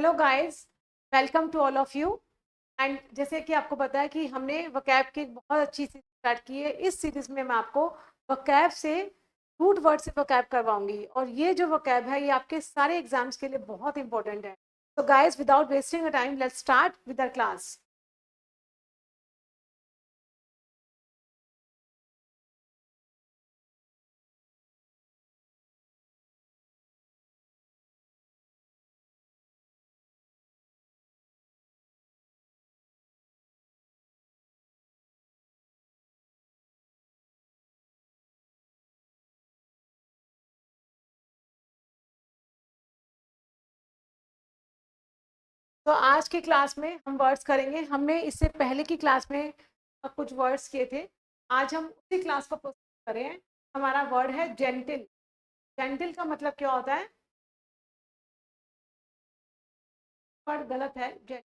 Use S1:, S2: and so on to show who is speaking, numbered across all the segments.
S1: Hello guys, welcome to all of you. And जैसे कि आपको पता है कि हमने वकैब की एक बहुत अच्छी सीरीज स्टार्ट की है। इस सीरीज में मैं आपको वकैब से रूट वर्ड से वकैब करवाऊंगी, और ये जो वकैब है ये आपके सारे एग्जाम्स के लिए बहुत इंपॉर्टेंट है। तो guys, without wasting time, let's start with our class. तो आज की क्लास में हम वर्ड्स करेंगे। हमने इससे पहले की क्लास में कुछ वर्ड्स किए थे। आज हम उसी क्लास को प्रोसीड करें। हमारा वर्ड है जेंटिल। जेंटिल का मतलब क्या होता है? वर्ड गलत है।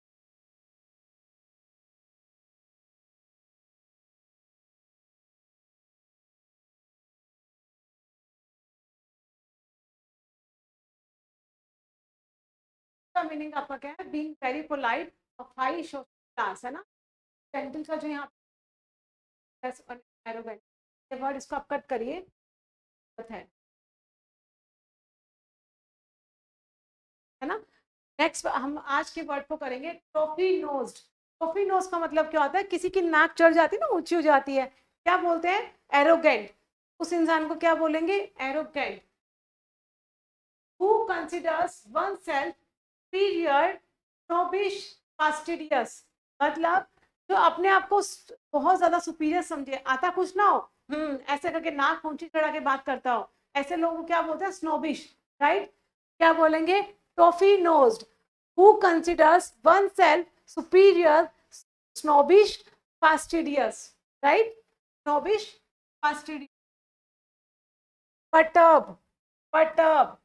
S1: का मीनिंग आपका क्या है? बीइंग वेरी पोलाइट और हाई सोशल क्लास, है ना। जेंटल का जो यहाँ एरोगेंट, ये वर्ड इसको आप कट करिए, है ना। नेक्स्ट हम आज के वर्ड को करेंगे टॉफी नोज्ड। टॉफी नोज का मतलब क्या होता है? किसी की नाक चढ़ जाती है ना, ऊंची हो जाती है, क्या बोलते हैं? एरोगेंट। उस इंसान को क्या बोलेंगे? Arrogant. Who considers one self superior, snobbish, fastidious। मतलब जो अपने आप को बहुत ज्यादा सुपीरियर समझे, आता कुछ ना हो, ऐसे करके नाक ऊंची चढ़ा के बात करता हो, ऐसे लोगों को क्या बोलते हैं? स्नोबिश। राइट। क्या बोलेंगे? Toffee nosed, who considers one self superior, snobbish, fastidious. Right. Snobbish, fastidious. Perturb. Perturb,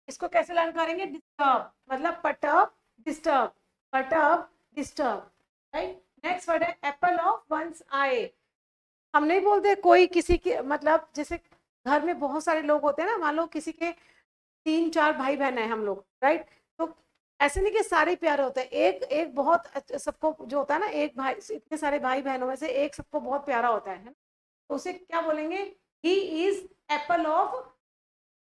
S1: इसको कैसे लर्न करेंगे? डिस्टर्ब, मतलब perturb, disturb, perturb, disturb. Right. Next word है एप्पल ऑफ वंस आई। हम नहीं बोलते कोई किसी के, मतलब जैसे घर में बहुत सारे लोग होते हैं ना, मान लो किसी के 3-4 भाई बहन है हम लोग, राइट। तो ऐसे नहीं कि सारे प्यारे होते हैं, एक एक बहुत सबको जो होता है ना, एक भाई, इतने सारे भाई बहनों में से एक सबको बहुत प्यारा होता है ना? तो उसे क्या बोलेंगे? He is apple of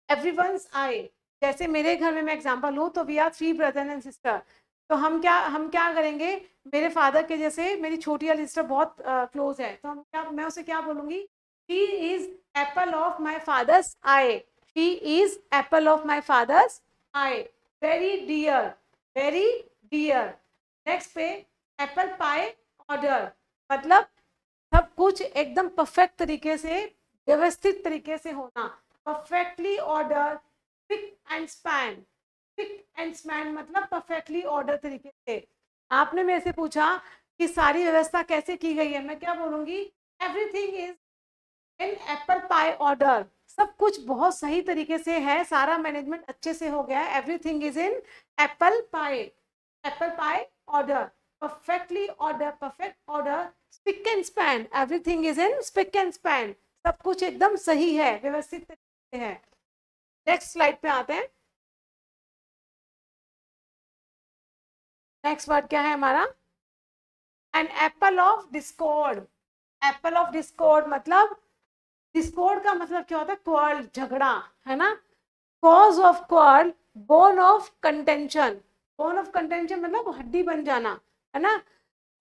S1: everyone's eye. जैसे मेरे घर में मैं एग्जांपल लूँ तो we are 3 brother and sister. तो हम क्या करेंगे? मेरे फादर के जैसे मेरी छोटी वाली सिस्टर बहुत क्लोज है, तो मैं उसे क्या बोलूंगी? She is apple of my father's eye. She is apple of my father's eye. Very dear, very dear. Next पे एप्पल पाई ऑर्डर, मतलब सब कुछ एकदम परफेक्ट तरीके से, व्यवस्थित तरीके से होना। Perfectly order, pick and span. Pick and span मतलब परफेक्टली ऑर्डर तरीके से। आपने मेरे से पूछा कि सारी व्यवस्था कैसे की गई है, मैं क्या बोलूंगी? Everything is in Apple pie order. सब कुछ बहुत सही तरीके से है, सारा मैनेजमेंट अच्छे से हो गया है। Everything is in apple pie, Apple pie order, perfectly order, perfect order, spick and span. Everything is in spick and span, सब कुछ एकदम सही है, व्यवस्थित तरीके से है। नेक्स्ट स्लाइड पे आते हैं। नेक्स्ट वर्ड क्या है हमारा? An apple of discord. Apple of discord मतलब, डिस्कॉर्ड का मतलब क्या होता है? क्वार्ल, झगड़ा, है ना। Cause of quarrel, bone of contention. Bone of contention मतलब हड्डी बन जाना, है ना।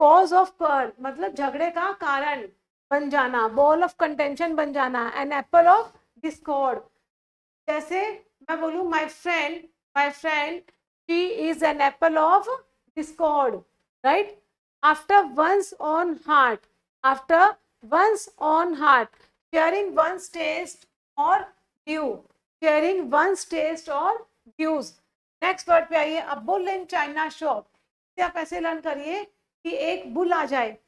S1: कॉज ऑफ क्वार्ल मतलब झगड़े का कारण बन जाना, बॉल ऑफ कंटेंशन बन जाना, एन एप्पल ऑफ डिस्कॉर्ड। जैसे मैं बोलूं my friend she is an apple of discord. Right. After once on heart, after once on heart, sharing once taste और व्यू, शेयरिंग वंस टेस्ट और views. Next word पे आइए, अब bull in China shop. आप ऐसे learn करिए कि एक बुल आ जाए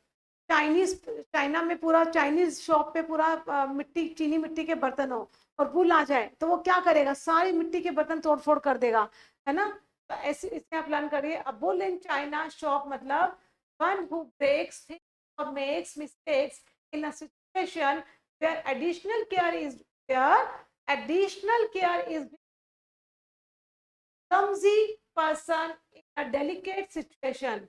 S1: चाइनीज, चाइना में पूरा चाइनीज शॉप पे पूरा मिट्टी, चीनी मिट्टी के बर्तन हो, और बुल आ जाए तो वो क्या करेगा? सारी मिट्टी के बर्तन तोड़ फोड़ कर देगा, है ना। तो ऐसे इसमें आप लर्न करिए, a bull in China shop मतलब वन हु ब्रेक्स थिंग्स और makes mistakes in a situation where additional care is clumsy person in a delicate situation.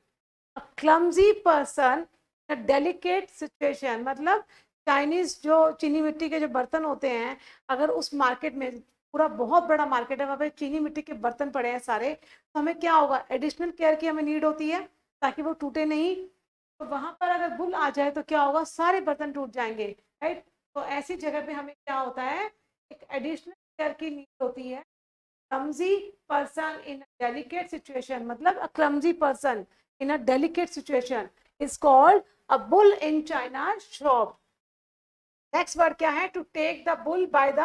S1: A clumsy person in a delicate situation मतलब Chinese जो चीनी मिट्टी के जो बर्तन होते हैं, अगर उस मार्केट में पूरा बहुत बड़ा मार्केट है, वहाँ पे चीनी मिट्टी के बर्तन पड़े हैं सारे, तो हमें क्या होगा, एडिशनल केयर की हमें नीड होती है ताकि वो टूटे नहीं। तो वहां पर अगर बुल आ जाए तो क्या होगा, सारे बर्तन टूट जाएंगे, राइट। तो ऐसी जगह पे हमें क्या होता है, एक एडिशनल केयर की नीड होती है। clumsy person in a delicate situation मतलब a clumsy person in a delicate situation is called a bull in China shop. Next word क्या है, to take the bull by the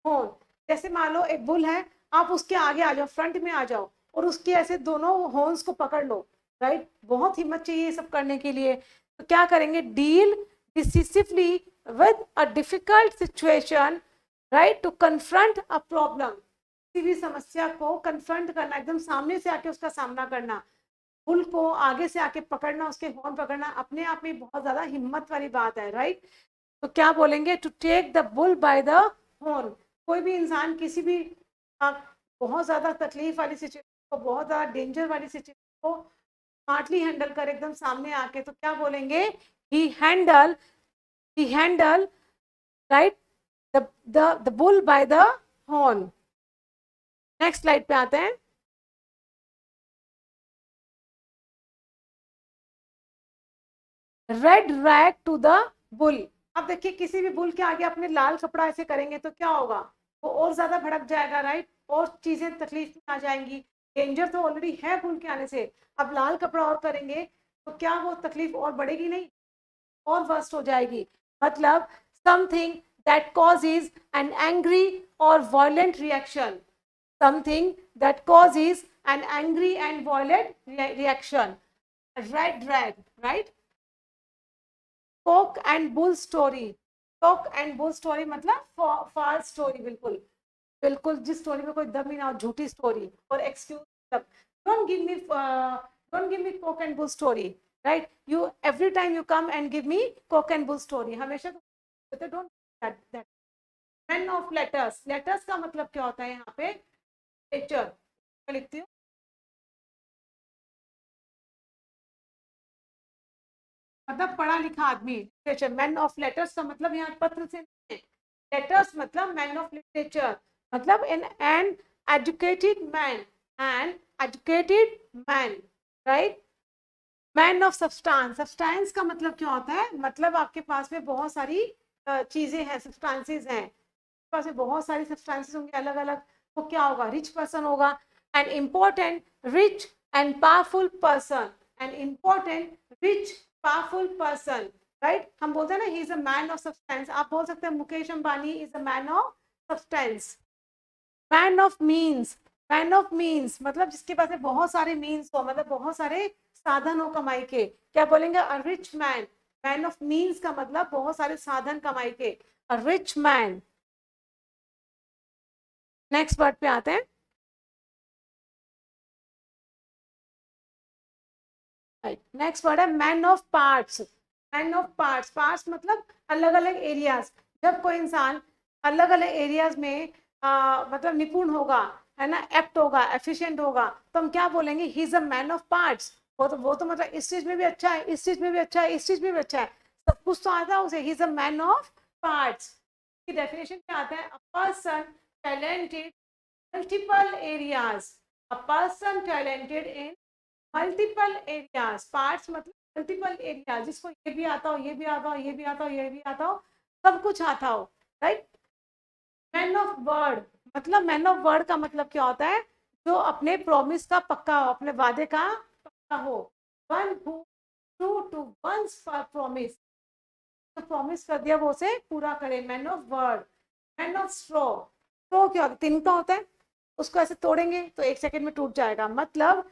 S1: horn. जैसे मान लो एक bull है, आप उसके आगे आ जाओ, फ्रंट में आ जाओ और उसके ऐसे दोनों हॉर्न्स को पकड़ लो, राइट। बहुत हिम्मत चाहिए ये सब करने के लिए। तो क्या करेंगे, deal decisively with a difficult situation, right, to confront a problem. किसी भी समस्या को कन्फ्रंट करना, एकदम सामने से आके उसका सामना करना, बुल को आगे से आके पकड़ना, उसके हॉर्न पकड़ना, अपने आप में बहुत ज्यादा हिम्मत वाली बात है, राइट। तो क्या बोलेंगे, to take the bull by the horn. कोई भी इंसान किसी भी आ, बहुत ज्यादा तकलीफ वाली सिचुएशन को, बहुत ज्यादा डेंजर वाली सिचुएशन को स्मार्टली हैंडल करे एकदम सामने आके, तो क्या बोलेंगे, he handle right the bull by the horn. Next slide पे आते हैं। Red rag to the bull. अब देखिए, किसी भी बुल के आगे अपने लाल कपड़ा ऐसे करेंगे तो क्या होगा, वो और ज्यादा भड़क जाएगा, राइट, और चीजें तकलीफ में आ जाएंगी। डेंजर तो ऑलरेडी है बुल के आने से, अब लाल कपड़ा और करेंगे तो क्या वो तकलीफ और बढ़ेगी नहीं, और वर्स्ट हो जाएगी। मतलब something that causes an angry और violent reaction, something that causes an angry and violent reaction. Red drag, right. Cock and bull story, cock and bull story मतलब फॉल्स स्टोरी, बिल्कुल बिल्कुल जिस स्टोरी में कोई दम ही ना हो, झूठी स्टोरी और एक्सक्यूज, मतलब don't give me Coke and bull story, right. You every time you come and give me Coke and bull story, हमेशा तो don't that. Man of letters, letters का मतलब क्या होता है यहाँ पे, लिटरेचर, लिखती हूँ, मतलब पढ़ा लिखा आदमी, लिटरेचर। मैन ऑफ लेटर्स का मतलब यहाँ पत्र से नहीं है, लेटर्स मतलब मैन ऑफ लिटरेचर, मतलब an educated man, an educated man, right. Man of substance, substance का मतलब क्या होता है, मतलब आपके पास में बहुत सारी चीजें हैं, सब्सटेंसेस हैं, पास में बहुत सारी सब्सटेंसेस होंगे अलग अलग, तो क्या होगा, रिच पर्सन होगा। An important rich and powerful person, an important rich powerful person, right. हम बोलते हैं ना, he is a man of substance, आप बोल सकते हैं Mukesh Ambani is a man of substance. Man of means, man of means मतलब जिसके पास में बहुत सारे मीन्स हो, मतलब बहुत सारे साधन हो कमाई के, क्या बोलेंगे, a rich man. Man of means का मतलब बहुत सारे साधन कमाई के, a rich man. Next word पे आते हैं। नेक्स्ट वर्ड है man of parts. Man of parts, parts मतलब अलग अलग एरियाज। जब कोई इंसान अलग अलग एरियाज में मतलब निपुण होगा, है ना, एक्ट होगा, एफिशिएंट होगा, तो हम क्या बोलेंगे, he is a man of parts. वो तो मतलब इस चीज में भी अच्छा है, इस चीज में भी अच्छा है, इस चीज में भी अच्छा है, सब कुछ तो आता है उसे, he is a man of parts. की डेफिनेशन क्या आता है, a person talented multiple areas, a person talented in multiple areas. Parts मतलब मल्टीपल एरिया, जिसको ये भी आता हो, ये भी आता हो, ये भी आता हो, ये भी आता हो, सब कुछ आता हो, राइट। मैन ऑफ वर्ड, मतलब मैन ऑफ वर्ड का मतलब क्या होता है, जो अपने प्रॉमिस का पक्का हो, अपने वादे का पक्का हो। One who true to one's promise, तो प्रॉमिस कर दिया वो उसे पूरा करे, man of word. Man of straw, straw क्या होता है, तिनका होता है, उसको ऐसे तोड़ेंगे तो 1 सेकंड में टूट जाएगा, मतलब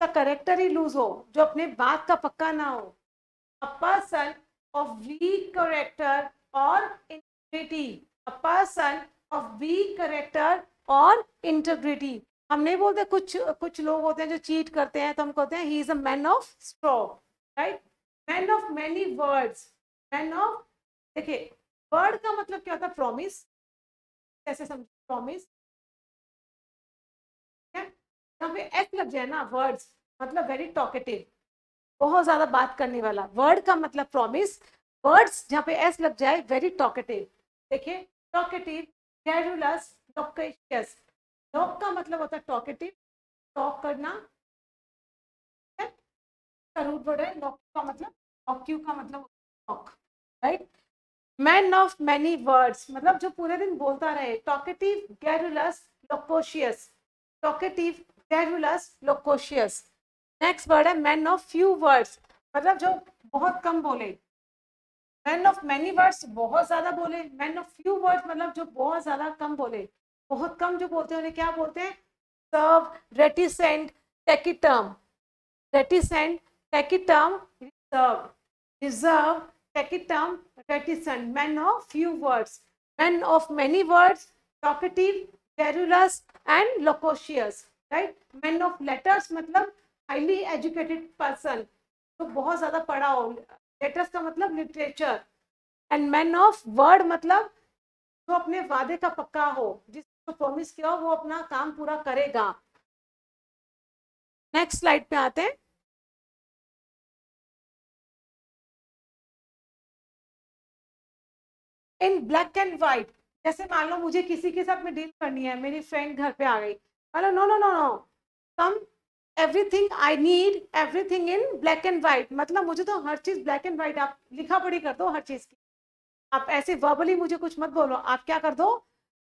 S1: का करेक्टर ही लूज हो, जो अपने बात का पक्का ना हो। A person of weak character और integrity, a person of weak character और इंटेग्रिटी। हम नहीं बोलते, कुछ कुछ लोग होते हैं जो चीट करते हैं, तो हम कहते हैं he is a man of straw, right. Man of many words, man of, देखिए वर्ड का मतलब क्या होता है, प्रॉमिस, कैसे समझ, प्रॉमिस, यहाँ पे एस लग जाए ना, वर्ड्स मतलब वेरी टॉकेटिव, बहुत ज्यादा बात करने वाला। वर्ड का मतलब प्रॉमिस, वर्ड्स जहाँ पे एस लग जाए वेरी टॉकेटिव। देखिए टॉकेटिव, गैरुलस, लोकेशियस। लॉक का मतलब होता है टॉकेटिव, टॉक करना, रूट वर्ड है। लॉक का मतलब, लॉक्यू का मतलब talk, right. Man of many words मतलब जो पूरे दिन बोलता रहे। Talkative, garrulous, loquacious. Talkative, garrulous, loquacious. Next word है मैन ऑफ फ्यू वर्ड्स, मतलब जो बहुत कम बोले। मैन ऑफ मैनी वर्ड्स बहुत ज्यादा बोले, मैन ऑफ फ्यू वर्ड्स मतलब जो बहुत ज्यादा कम बोले। बहुत कम जो बोलते हैं उन्हें क्या बोलते हैं? Reserve, reticent, taciturn. Reticent, taciturn, reserve. Reserve, taciturn, reticent. Man of few words, man of many words, talkative, garrulous and loquacious, right. Man of letters मतलब हाईली एजुकेटेड पर्सन, तो बहुत ज्यादा पढ़ा हो। लेटर्स का मतलब literature. And man of word मतलब जो अपने वादे का पक्का हो, जिसको प्रॉमिस किया हो वो अपना काम पूरा करेगा। नेक्स्ट स्लाइड पे आते हैं। इन ब्लैक एंड व्हाइट, जैसे मान लो मुझे किसी के साथ में डील करनी है, मेरी फ्रेंड घर पे आ गई, मान no no no no, come, everything I need everything in black and white, मतलब मुझे तो हर चीज ब्लैक एंड व्हाइट, आप लिखा पढ़ी कर दो हर चीज की। आप ऐसे वर्बली मुझे कुछ मत बोलो, आप क्या कर दो,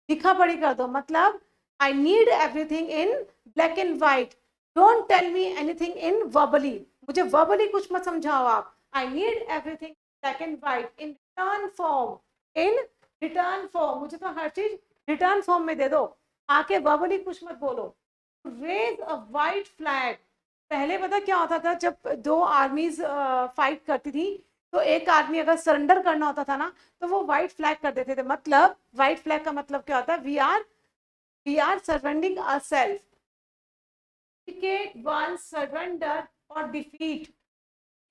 S1: लिखा पढ़ी कर दो। मतलब I need everything in black and white, don't tell me anything in verbally, मुझे वर्बली कुछ मत समझाओ आप। I need everything black and white in return form, in return form, मुझे तो हर चीज रिटर्न फॉर्म में दे दो, आके वर्बली कुछ मत बोलो। रेज अ व्हाइट फ्लैग, पहले पता क्या होता था, जब दो आर्मीज फाइट करती थी, तो एक आदमी अगर सरेंडर करना होता था ना, तो वो व्हाइट फ्लैग कर देते थे। मतलब व्हाइट फ्लैग का मतलब क्या होता है? We are surrendering ourself, indicate one surrender or defeat,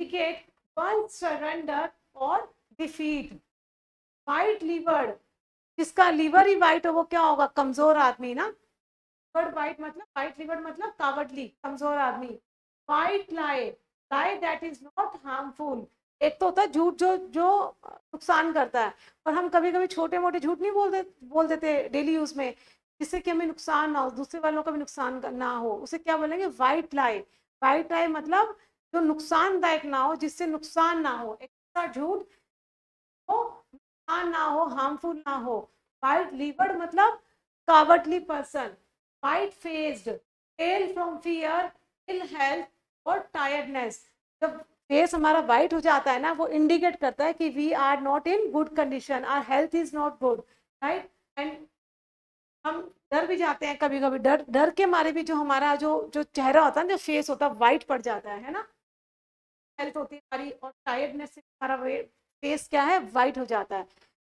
S1: indicate one surrender or defeat। White livered, जिसका लीवर ही व्हाइट हो वो क्या होगा? कमजोर आदमी ना। व्हाइट मतलब, व्हाइट लिवर मतलब कावर्डली, कमजोर आदमी। White lie, lie that is not harmful, एक तो होता है झूठ जो जो नुकसान करता है, और हम कभी कभी छोटे मोटे झूठ नहीं बोल देते डेली यूज में, जिससे कि हमें नुकसान ना हो, दूसरे वालों का भी नुकसान ना हो, उसे क्या बोलेंगे? व्हाइट लाई। व्हाइट लाई मतलब जो नुकसानदायक ना हो, जिससे नुकसान ना हो, एक ऐसा झूठ हो नुकसान ना हो, हार्मफुल ना हो। व्हाइट लिवर्ड मतलब cowardly person. White faced, pale from fear, ill health और टायर्डनेस। जब फेस हमारा व्हाइट हो जाता है ना, वो इंडिकेट करता है कि we are not in good condition, our health is not good, right. And हम डर भी जाते हैं कभी कभी, डर डर के मारे भी जो हमारा जो जो चेहरा होता है, जो फेस होता है, व्हाइट पड़ जाता है ना। हेल्थ होती है हमारी, और टायर्डनेस से हमारा फेस क्या है? व्हाइट हो जाता है।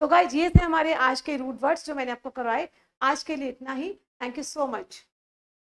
S1: तो गाइज ये थे हमारे आज के रूट वर्ड्स जो मैंने आपको करवाए। आज के लिए इतना ही। Thank you so much.